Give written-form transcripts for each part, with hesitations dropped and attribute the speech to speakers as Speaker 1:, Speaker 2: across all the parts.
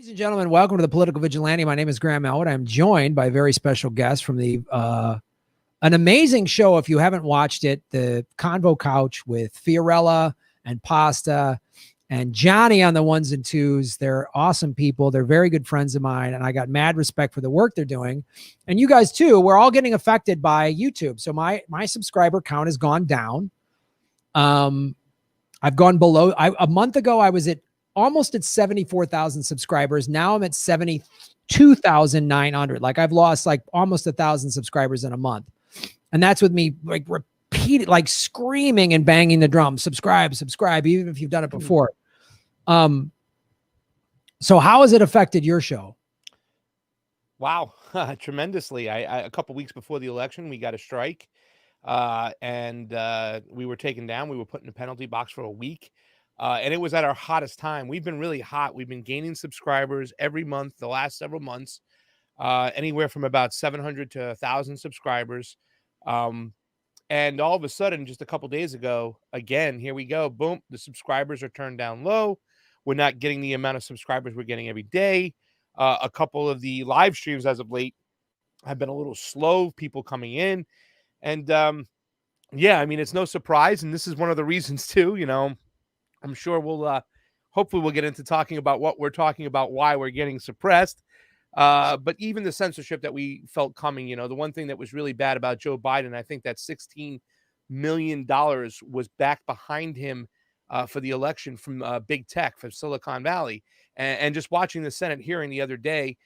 Speaker 1: Ladies and gentlemen, welcome to the Political Vigilante. My name is Graham Elwood. I'm joined by a very special guest from the an amazing show. If you haven't watched it, the Convo Couch with Fiorella and Pasta and Johnny on the ones and twos. They're awesome people. They're very good friends of mine, and I got mad respect for the work they're doing. And you guys too. We're all getting affected by YouTube. So my subscriber count has gone down. I've gone below. A month ago, I was almost at 74,000 subscribers. Now I'm at 72,900. Like I've lost like almost 1,000 subscribers in a month. And that's with me like repeated, like screaming and banging the drum, subscribe, even if you've done it before. So how has it affected your show?
Speaker 2: Wow. Tremendously. A couple weeks before the election, we got a strike and we were taken down. We were put in a penalty box for a week. And it was at our hottest time. We've been really hot. We've been gaining subscribers every month, the last several months, anywhere from about 700 to 1,000 subscribers. And all of a sudden, just a couple days ago, again, here we go. Boom. The subscribers are turned down low. We're not getting the amount of subscribers we're getting every day. A couple of the live streams as of late have been a little slow, people coming in. And yeah, I mean, it's no surprise. And this is one of the reasons too, you know. I'm sure we'll hopefully we'll get into talking about what we're talking about, why we're getting suppressed. But even the censorship that we felt coming, you know, the one thing that was really bad about Joe Biden, I think that $16 million was back behind him for the election from big tech, from Silicon Valley. And just watching the Senate hearing the other day,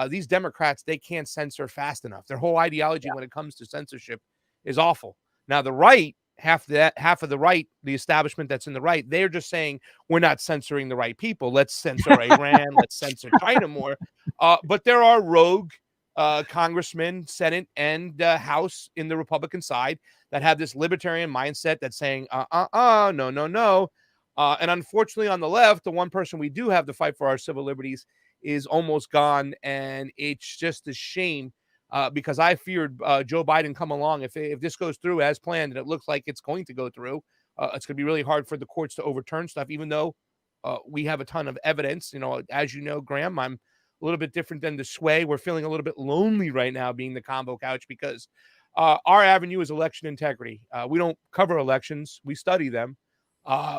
Speaker 2: these Democrats, they can't censor fast enough. Their whole ideology when it comes to censorship is awful. Now, the right, half of the right, the establishment that's in the right, they're just saying we're not censoring the right people. Let's censor Iran. Let's censor China more. But there are rogue congressmen, Senate, and House in the Republican side that have this libertarian mindset that's saying, no. And unfortunately, on the left, the one person we do have to fight for our civil liberties is almost gone. And it's just a shame. Because I feared Joe Biden come along. If this goes through as planned, and it looks like it's going to go through, it's going to be really hard for the courts to overturn stuff, even though we have a ton of evidence. You know, as you know, Graham, I'm a little bit different than the Sway. We're feeling a little bit lonely right now being the Convo Couch because our avenue is election integrity. We don't cover elections. We study them.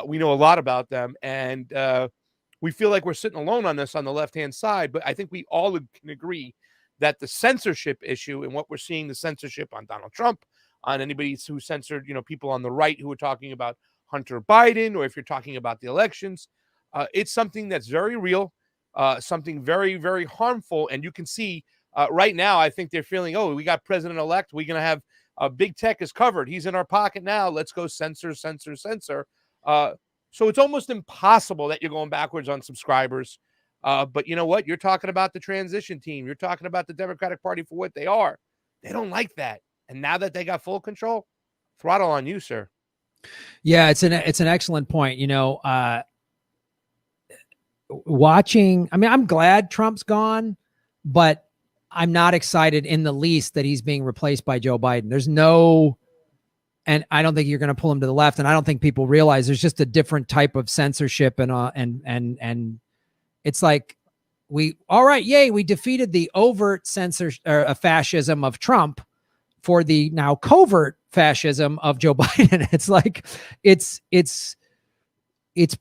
Speaker 2: We know a lot about them. And we feel like we're sitting alone on this on the left-hand side. But I think we all can agree that the censorship issue and what we're seeing, the censorship on Donald Trump, on anybody who censored, you know, people on the right who are talking about Hunter Biden, or if you're talking about the elections, it's something that's very real, something very, very harmful. And you can see right now, I think they're feeling, oh, we got president-elect. We're going to have big tech is covered. He's in our pocket now. Let's go censor. So it's almost impossible that you're going backwards on subscribers. But you know what? You're talking about the transition team. You're talking about the Democratic Party for what they are. They don't like that. And now that they got full control, throttle on you, sir.
Speaker 1: Yeah, it's an excellent point. You know, watching, I mean, I'm glad Trump's gone, but I'm not excited in the least that he's being replaced by Joe Biden. And I don't think you're going to pull him to the left. And I don't think people realize there's just a different type of censorship and it's like all right, yay, we defeated the overt fascism of Trump for the now covert fascism of Joe Biden. It's like, it's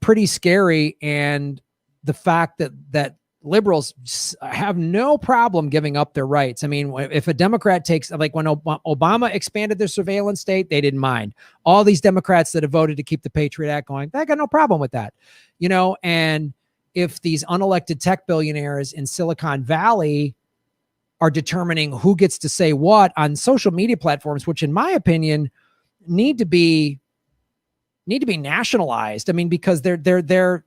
Speaker 1: pretty scary. And the fact that liberals have no problem giving up their rights. I mean, if a Democrat takes, like when Obama expanded their surveillance state, they didn't mind. All these Democrats that have voted to keep the Patriot Act going, they got no problem with that, you know. And if these unelected tech billionaires in Silicon Valley are determining who gets to say what on social media platforms, which in my opinion need to be nationalized. I mean, because they're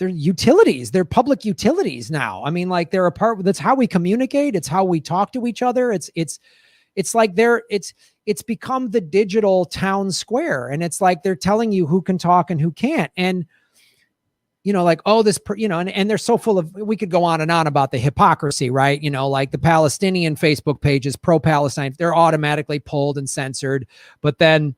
Speaker 1: utilities, they're public utilities now. I mean, like they're a part, that's how we communicate. It's how we talk to each other. It's like it's become the digital town square. And it's like, they're telling you who can talk and who can't. And, you know, like, oh, and they're so full of, we could go on and on about the hypocrisy, right? You know, like the Palestinian Facebook pages, pro-Palestine, they're automatically pulled and censored. But then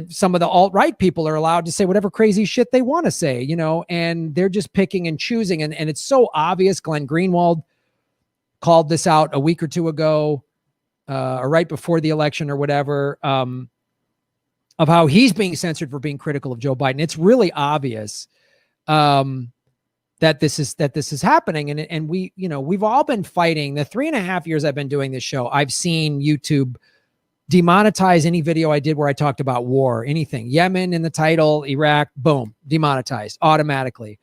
Speaker 1: some of the alt-right people are allowed to say whatever crazy shit they want to say, and they're just picking and choosing. And it's so obvious. Glenn Greenwald called this out a week or two ago, or right before the election or whatever, of how he's being censored for being critical of Joe Biden. It's really obvious that this is happening. And we've all been fighting. The 3.5 years I've been doing this show, I've seen YouTube demonetize any video I did where I talked about war, anything. Yemen in the title, Iraq, boom, demonetized automatically.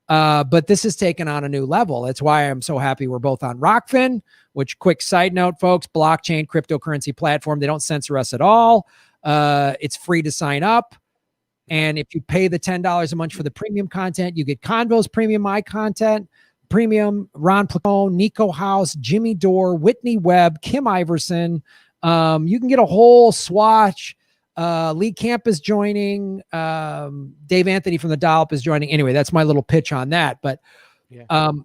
Speaker 1: But this has taken on a new level. That's why I'm so happy we're both on Rokfin, which, quick side note, folks, blockchain cryptocurrency platform. They don't censor us at all. It's free to sign up. And if you pay the $10 a month for the premium content, you get Convo's premium My Content, premium Ron Placone, Nico House, Jimmy Dore, Whitney Webb, Kim Iverson. You can get a whole swatch. Lee Camp is joining. Dave Anthony from the Dollop is joining. Anyway, that's my little pitch on that. But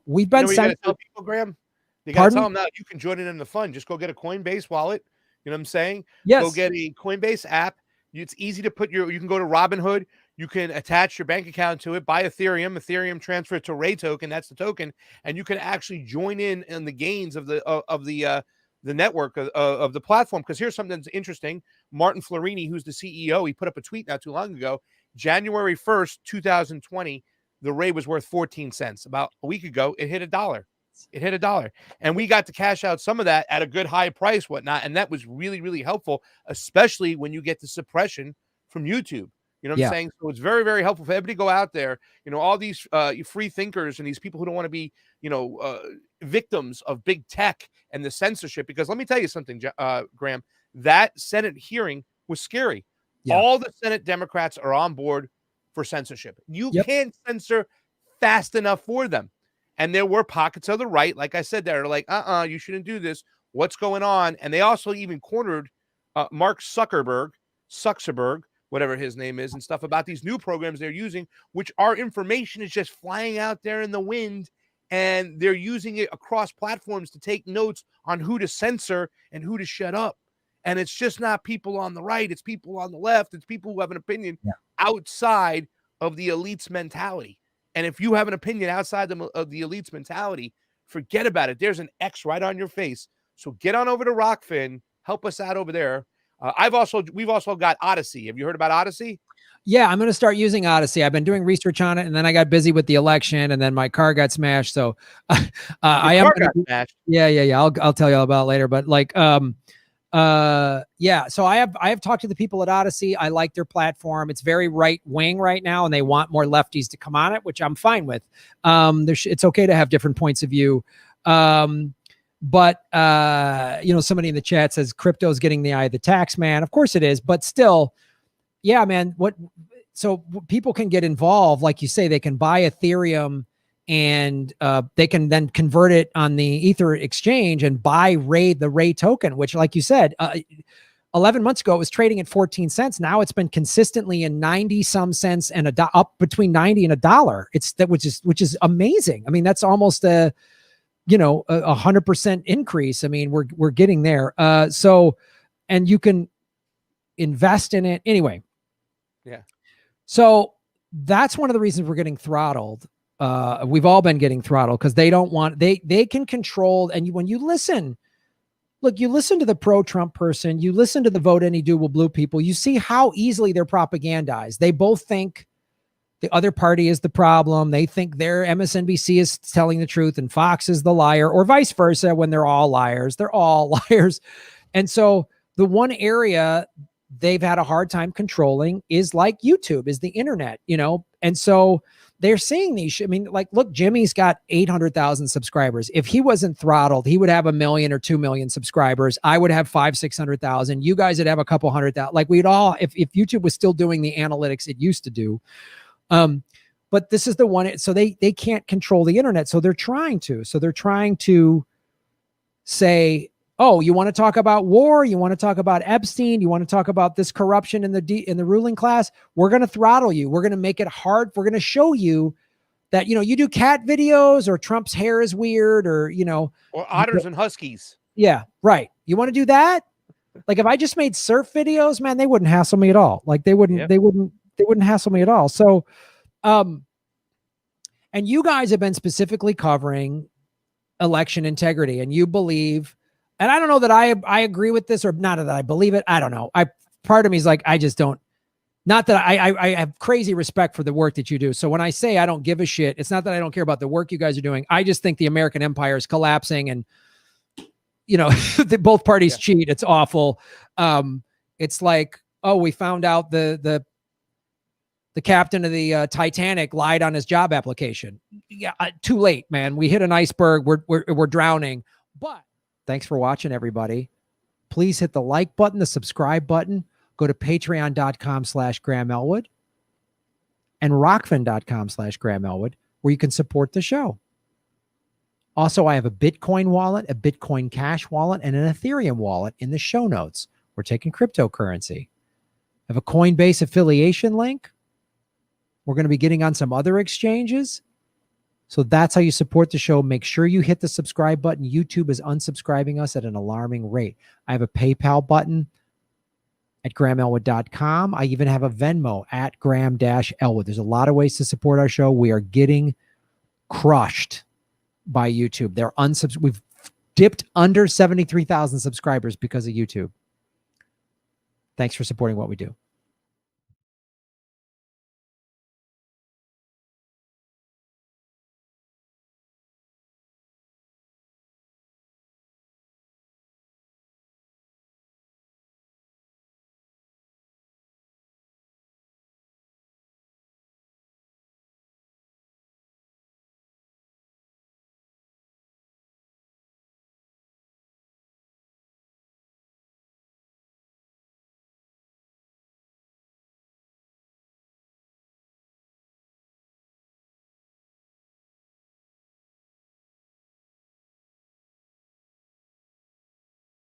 Speaker 1: we've been
Speaker 2: tell people, Graham. You got to tell them now you can join in the fun. Just go get a Coinbase wallet. You know what I'm saying?
Speaker 1: Yes.
Speaker 2: Go get a Coinbase app. It's easy to put you can go to Robinhood. You can attach your bank account to it, buy Ethereum transfer it to Ray token. That's the token. And you can actually join in the gains of the network of the platform. Because here's something that's interesting. Martin Florini, who's the CEO, he put up a tweet not too long ago. January 1st, 2020, the Ray was worth 14 cents. About a week ago, it hit $1. It hit $1. And we got to cash out some of that at a good high price, whatnot. And that was really, really helpful, especially when you get the suppression from YouTube. You know what I'm saying? So it's very, very helpful for everybody to go out there. All these free thinkers and these people who don't want to be, victims of big tech and the censorship. Because let me tell you something, Graham, that Senate hearing was scary. Yeah. All the Senate Democrats are on board for censorship. You can't censor fast enough for them. And there were pockets of the right, like I said, that are like, you shouldn't do this. What's going on? And they also even cornered Mark Zuckerberg, whatever his name is, and stuff about these new programs they're using, which our information is just flying out there in the wind. And they're using it across platforms to take notes on who to censor and who to shut up. And it's just not people on the right. It's people on the left. It's people who have an opinion outside of the elite's mentality. And if you have an opinion outside of the elite's mentality, forget about it. There's an X right on your face. So get on over to Rokfin. Help us out over there. We've also got Odyssey. Have you heard about Odyssey?
Speaker 1: Yeah, I'm going to start using Odyssey. I've been doing research on it, and then I got busy with the election, and then my car got smashed. So smashed. Yeah. I'll tell you all about it later. But so I have talked to the people at Odyssey. I like their platform. It's very right wing right now, and they want more lefties to come on it, which I'm fine with. It's okay to have different points of view. But somebody in the chat says crypto's getting the eye of the tax man. Of course it is, but still, yeah, man. So people can get involved, like you say, they can buy Ethereum and they can then convert it on the Ether exchange and buy the Ray token, which, like you said, 11 months ago, it was trading at 14 cents. Now it's been consistently in 90 some cents and up between 90 and $1. Which is amazing. I mean, that's almost a 100% increase. I mean, we're getting there. And you can invest in it anyway.
Speaker 2: Yeah.
Speaker 1: So that's one of the reasons we're getting throttled. We've all been getting throttled because they don't want, they can control. And when you listen to the pro-Trump person, you listen to the vote any doable blue people, you see how easily they're propagandized. They both think the other party is the problem. They think their MSNBC is telling the truth and Fox is the liar, or vice versa, when they're all liars. They're all liars. And so the one area they've had a hard time controlling is like YouTube, is the internet, and so they're seeing these. I mean, like, look, Jimmy's got 800,000 subscribers. If he wasn't throttled, he would have 1 million or 2 million subscribers. I would have 500,000-600,000. You guys would have a couple 100,000. Like, we'd all, if YouTube was still doing the analytics it used to do. But this is the one. So they can't control the internet. So they're trying to. So they're trying to say, oh, you want to talk about war? You want to talk about Epstein? You want to talk about this corruption in the ruling class? We're going to throttle you. We're going to make it hard. We're going to show you that, you do cat videos, or Trump's hair is weird, or,
Speaker 2: or otters and huskies.
Speaker 1: Yeah, right. You want to do that? Like if I just made surf videos, man, they wouldn't hassle me at all. Like they wouldn't hassle me at all. So, and you guys have been specifically covering election integrity, and you believe, and I don't know that I agree with this, or not that I believe it. I don't know. Part of me is like, I just don't, not that I have crazy respect for the work that you do. So when I say I don't give a shit, it's not that I don't care about the work you guys are doing. I just think the American empire is collapsing, and both parties cheat. It's awful. It's like, oh, we found out the captain of the Titanic lied on his job application. Yeah, too late, man. We hit an iceberg. We're drowning. But thanks for watching, everybody. Please hit the like button, the subscribe button. Go to patreon.com/Graham Elwood and Rokfin.com/Graham Elwood, where you can support the show. Also, I have a Bitcoin wallet, a Bitcoin Cash wallet, and an Ethereum wallet in the show notes. We're taking cryptocurrency. I have a Coinbase affiliation link. We're going to be getting on some other exchanges. So that's how you support the show. Make sure you hit the subscribe button. YouTube is unsubscribing us at an alarming rate. I have a PayPal button at GrahamElwood.com. I even have a Venmo at Graham-Elwood. There's a lot of ways to support our show. We are getting crushed by YouTube. We've dipped under 73,000 subscribers because of YouTube. Thanks for supporting what we do.